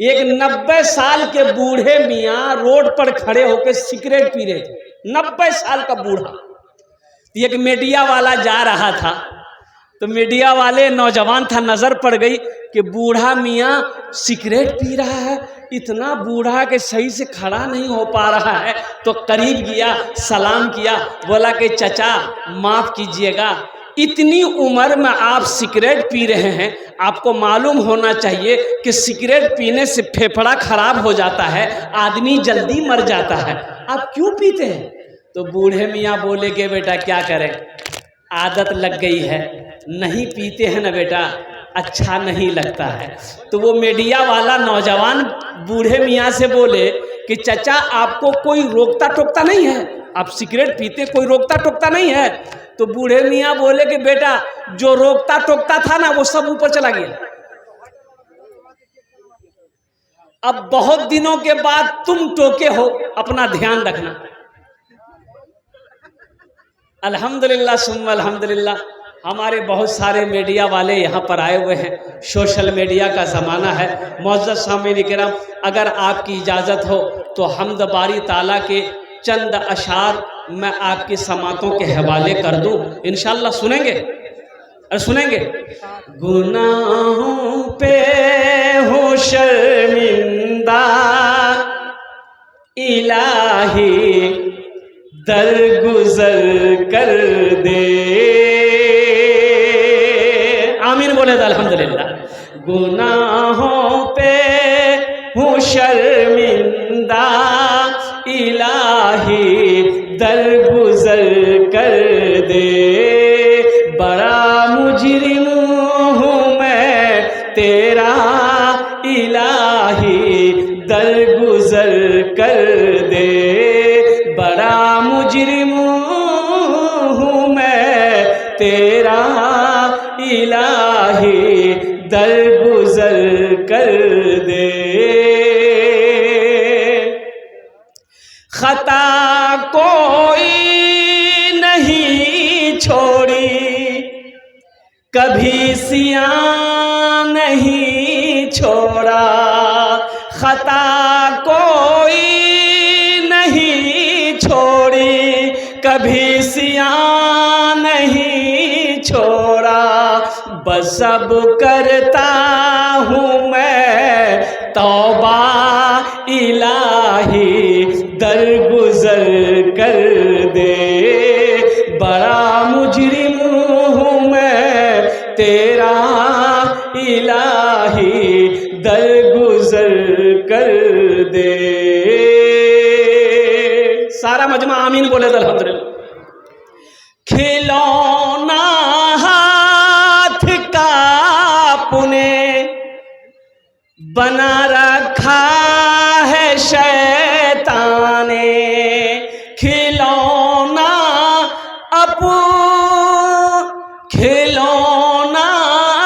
एक 90 साल के बूढ़े मियाँ रोड पर खड़े होकर सिगरेट पी रहे थे। 90 साल का बूढ़ा। एक मीडिया वाला जा रहा था, तो मीडिया वाले नौजवान था, नजर पड़ गई कि बूढ़ा मियाँ सिगरेट पी रहा है, इतना बूढ़ा कि सही से खड़ा नहीं हो पा रहा है। तो करीब गया, सलाम किया, बोला कि चाचा माफ कीजिएगा, इतनी उम्र में आप सिगरेट पी रहे हैं, आपको मालूम होना चाहिए कि सिगरेट पीने से फेफड़ा खराब हो जाता है, आदमी जल्दी मर जाता है, आप क्यों पीते हैं? तो बूढ़े मियाँ बोले कि बेटा क्या करें, आदत लग गई है, नहीं पीते हैं ना बेटा, अच्छा नहीं लगता है। तो वो मीडिया वाला नौजवान बूढ़े मियाँ से बोले कि चाचा आपको कोई रोकता टोकता नहीं है, आप सिगरेट पीते, कोई रोकता टोकता नहीं है? तो बूढ़े मियाँ बोले कि बेटा जो रोकता टोकता था ना वो सब ऊपर चला गया, अब बहुत दिनों के बाद तुम टोके हो, अपना ध्यान रखना। अल्हम्दुलिल्लाह सुम्मा अल्हम्दुलिल्लाह, हमारे बहुत सारे मीडिया वाले यहाँ पर आए हुए हैं, सोशल मीडिया का ज़माना है। मुअज़्ज़ज़ सामीन किराम, अगर आपकी इजाज़त हो तो हम्द बारी ताला के चंद अशार मैं आपकी समातों के हवाले कर दूँ, इंशाअल्लाह सुनेंगे? अरे सुनेंगे। गुनाहों पे हो शर्मिंदा इलाही दरगुजर कर दे, आमीन बोले तो अल्हम्दुलिल्लाह। गुनाहों पे हूँ शर्मिंदा इलाही दरगुजर कर दे, बड़ा मुजरिम हूँ मैं तेरा इलाही दरगुजर कर दे, बड़ा मुजरिम हूँ मैं तेरा इलाही दरगुजर कर दे। खता कोई नहीं छोड़ी, कभी सियां नहीं छोड़ा, खता कोई नहीं छोड़ी, कभी सियां नहीं छोड़ा, बस अब करता हूँ मैं तौबा इलाही दरगुजर कर दे, बड़ा मुजरिम हूँ मैं तेरा इलाही दरगुजर कर दे। सारा मजमा आमीन बोले तो अल्हम्दुलिल्लाह। खिलौना हाथ का पुने बना रखा है शैतान ने, खिलौना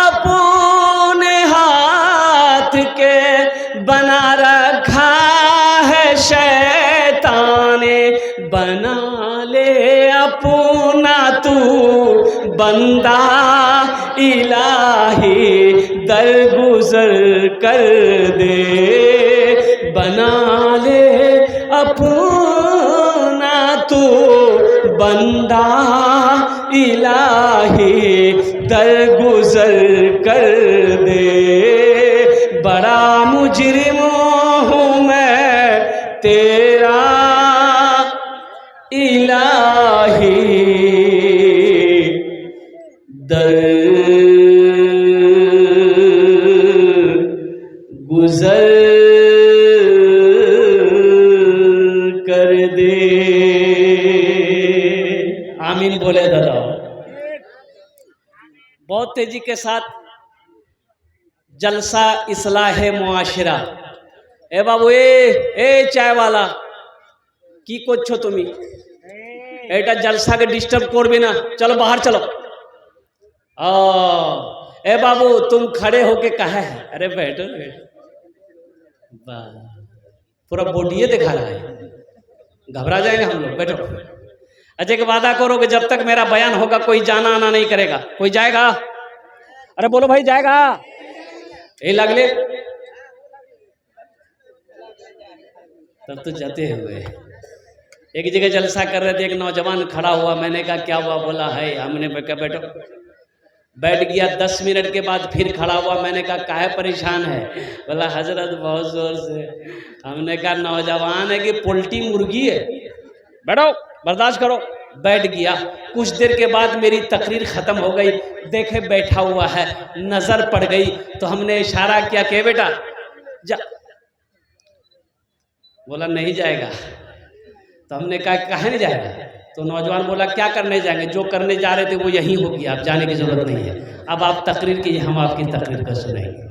अपने हाथ के बना रखा है शैतान ने, बना ले अपना तू बंदा इलाही दरगुजर कर दे, बना ले अपना तू बंदा इलाही दरगुजर कर दे, बड़ा मुजरिम हूँ मैं तेरा इलाही दरगुजर कर दे, आमीन बोले दादा। बहुत तेजी के साथ जलसा इस्लाह मुआशरा। ए बाबू ए चाय वाला की करछो तुमी, एटा जलसा के डिस्टर्ब करबे ना, चलो बाहर चलो। ए बाबू तुम खड़े होके कहा है, अरे बैठो बैठो, पूरा बॉडी दिखा रहा है, घबरा जाएंगे हम लोग, बैठो। अजय के वादा करो कि जब तक मेरा बयान होगा कोई जाना आना नहीं करेगा। कोई जाएगा? अरे बोलो भाई जाएगा? ये लगले तब तो जाते हुए एक जगह जलसा कर रहे थे, एक नौजवान खड़ा हुआ, मैंने कहा क्या हुआ? बोला है, हमने कहा बैठो। बैठ गया, 10 मिनट के बाद फिर खड़ा हुआ, मैंने कहा काहे परेशान है? बोला हजरत बहुत जोर से। हमने कहा नौजवान है कि पोल्ट्री मुर्गी है, बैठो बर्दाश्त करो। बैठ गया, कुछ देर के बाद मेरी तकरीर खत्म हो गई, देखे बैठा हुआ है, नजर पड़ गई तो हमने इशारा किया कि बेटा जा। बोला नहीं जाएगा। तो हमने कहा काहे नहीं जाएगा? तो नौजवान बोला क्या करने जाएंगे, जो करने जा रहे थे वो यहीं होगी, आप जाने की जरूरत नहीं है, अब आप तकरीर कीजिए, हम आपकी तकरीर को सुनेंगे।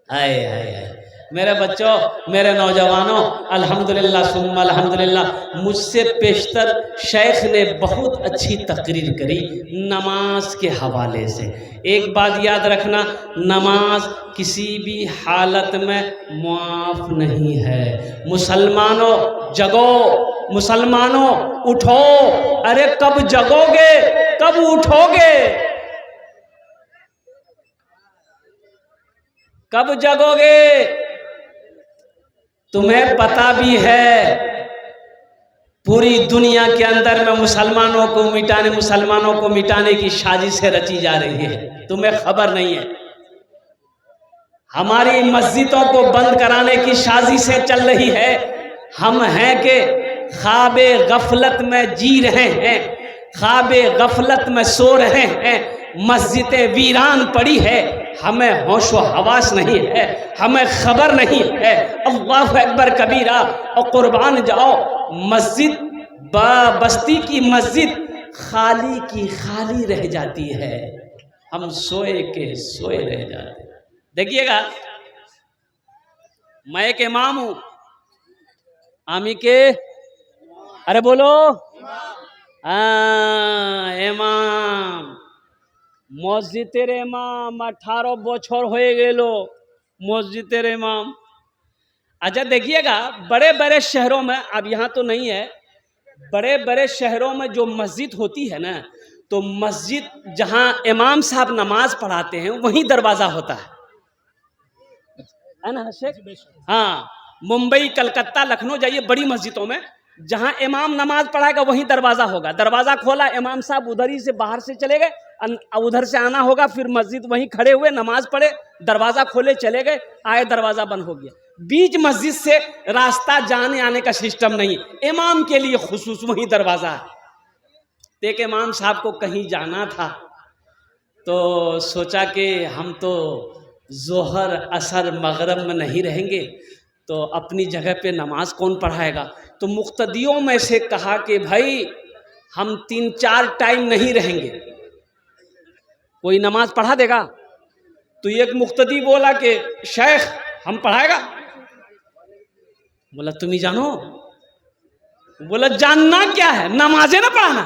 आए आए आए मेरे बच्चों, मेरे नौजवानों, अल्हम्दुलिल्लाह सुम्मा अल्हम्दुलिल्लाह, मुझसे पेशतर शेख ने बहुत अच्छी तकरीर करी नमाज के हवाले से। एक बात याद रखना, नमाज किसी भी हालत में मुआफ नहीं है। मुसलमानों जगो, मुसलमानों उठो। अरे कब जगोगे, कब उठोगे, कब जगोगे? तुम्हें पता भी है पूरी दुनिया के अंदर में मुसलमानों को मिटाने की साजिशें रची जा रही है, तुम्हें खबर नहीं है। हमारी मस्जिदों को बंद कराने की साजिशें चल रही है। हम हैं कि ख्वाबे गफलत में जी रहे हैं, ख्वाबे गफलत में सो रहे हैं, मस्जिदें वीरान पड़ी है, हमें होशो हवास नहीं है, हमें खबर नहीं है। अल्लाह अकबर कबीरा, और कुर्बान जाओ, मस्जिद बस्ती की मस्जिद खाली की खाली रह जाती है, हम सोए के सोए रह जाते। देखिएगा, मैं एक इमाम हूं, आमी के, अरे बोलो इमाम, মসজিদের ইমাম 18 বছর হয়ে গেল মসজিদের इमाम। अच्छा देखिएगा, बड़े बड़े शहरों में, अब यहाँ तो नहीं है, बड़े बड़े शहरों में जो मस्जिद होती है ना, तो मस्जिद जहाँ इमाम साहब नमाज पढ़ाते हैं वहीं दरवाज़ा होता है ना शेख? हाँ, मुंबई, कलकत्ता, लखनऊ जाइए, बड़ी मस्जिदों में जहाँ इमाम नमाज पढ़ाएगा वहीं दरवाज़ा होगा। दरवाज़ा खोला, इमाम साहब उधर ही से बाहर से चले गए, उधर से आना होगा, फिर मस्जिद वहीं खड़े हुए, नमाज पढ़े, दरवाज़ा खोले, चले गए, आए, दरवाज़ा बंद हो गया। बीच मस्जिद से रास्ता जाने आने का सिस्टम नहीं, इमाम के लिए खुसूस वहीं दरवाज़ा है। एक इमाम साहब को कहीं जाना था, तो सोचा कि हम तो जोहर असर मगरब में नहीं रहेंगे, तो अपनी जगह पे नमाज कौन पढ़ाएगा? तो मुक्तदियों में से कहा कि भाई हम 3-4 टाइम नहीं रहेंगे, कोई नमाज पढ़ा देगा? तो एक मुक्तदी बोला कि शेख हम पढ़ाएगा। बोला तुम ही जानो। बोला जानना क्या है, नमाजें ना पढ़ाना,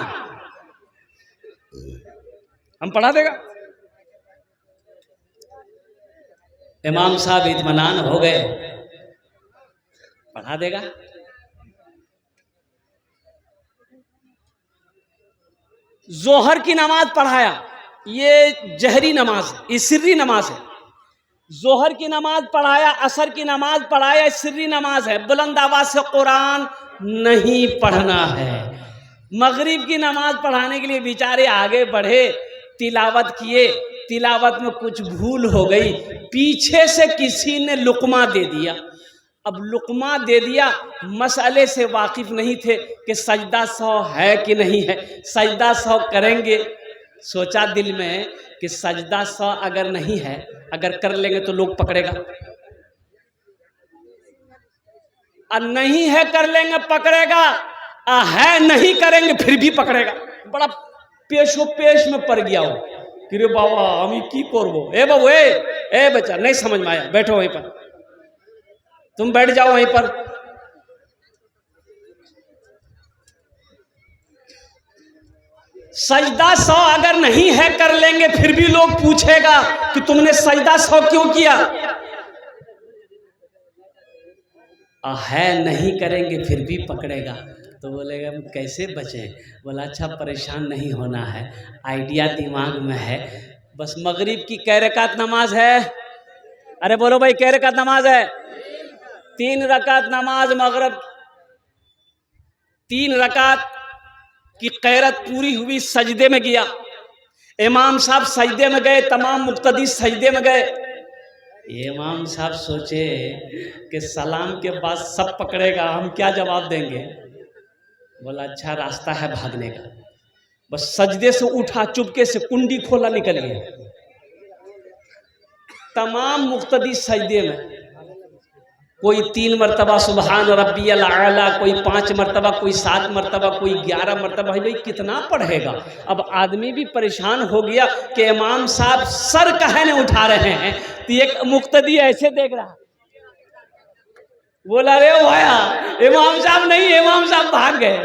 हम पढ़ा देगा। इमाम साहब इत्मीनान हो गए, पढ़ा देगा। जोहर की नमाज पढ़ाया, ये जहरी नमाज है, ये सिर्री नमाज है। जोहर की नमाज पढ़ाया, असर की नमाज पढ़ाया, सिर्री नमाज है, बुलंद आवाज से कुरान नहीं पढ़ना है। मगरिब की नमाज पढ़ाने के लिए बेचारे आगे बढ़े, तिलावत किए, तिलावत में कुछ भूल हो गई, पीछे से किसी ने लुकमा दे दिया। अब लुकमा दे दिया, मसले से वाकिफ नहीं थे कि सजदा 100 है कि नहीं है, सजदा 100 करेंगे। सोचा दिल में कि सजदा 100 अगर नहीं है, अगर कर लेंगे तो लोग पकड़ेगा, और नहीं है कर लेंगे पकड़ेगा, है नहीं करेंगे फिर भी पकड़ेगा। बड़ा पेशो पेश में पड़ गया हो कि रे बाबा हम की करबो। ए बाबू, ए बच्चा, नहीं समझ में आया, बैठो वहीं पर, तुम बैठ जाओ वहीं पर। सजदा 100 अगर नहीं है कर लेंगे फिर भी लोग पूछेगा कि तुमने सजदा 100 क्यों किया। है नहीं करेंगे फिर भी पकड़ेगा। तो बोलेगा हम कैसे बचें? बोला अच्छा परेशान नहीं होना है, आइडिया दिमाग में है। बस मगरिब की कै रकात नमाज है? अरे बोलो भाई, कै रकात नमाज है? 3 रकात नमाज मगरिब, 3 रकात की क़ैरत पूरी हुई, सजदे में गया। इमाम साहब सजदे में गए, तमाम मुक्तदी सजदे में गए। इमाम साहब सोचे कि सलाम के बाद सब पकड़ेगा, हम क्या जवाब देंगे। बोला अच्छा रास्ता है भागने का। बस सजदे से उठा, चुपके से कुंडी खोला, निकल गया। तमाम मुक्तदी सजदे में, कोई 3 मरतबा सुबहान रब्बियल आला, कोई 5 मरतबा, कोई 7 मरतबा, कोई 11 मरतबा। भाई कितना पढ़ेगा। अब आदमी भी परेशान हो गया कि इमाम साहब सर कहे नहीं उठा रहे हैं। तो एक मुक्तदी ऐसे देख रहा, बोला रे भैया इमाम साहब नहीं, इमाम साहब भाग गए।